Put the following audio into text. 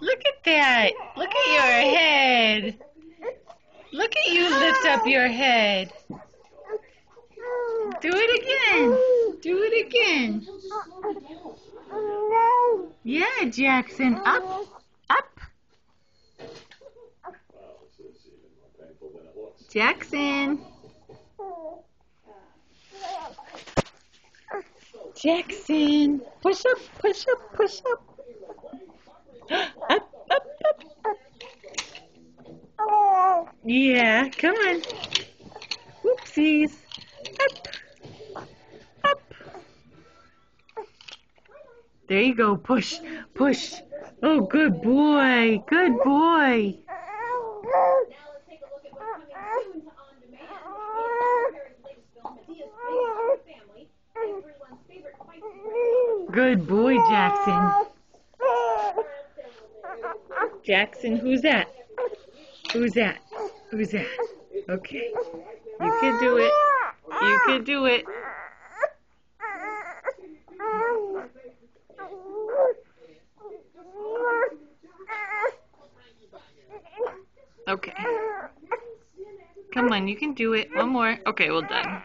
Look at that. Look at your head. Look at you lift up your head. Do it again. Do it again. Yeah, Jackson. Up. Up. Jackson. Jackson. Push up, push up, push up. Up, up, up. Yeah, come on. Whoopsies. Up, up. There you go. Push, push. Oh, good boy. Good boy. Good boy, Jackson. Jackson, who's that? Who's that? Who's that? Okay. You can do it. You can do it. Okay. Come on, you can do it. One more. Okay, well done.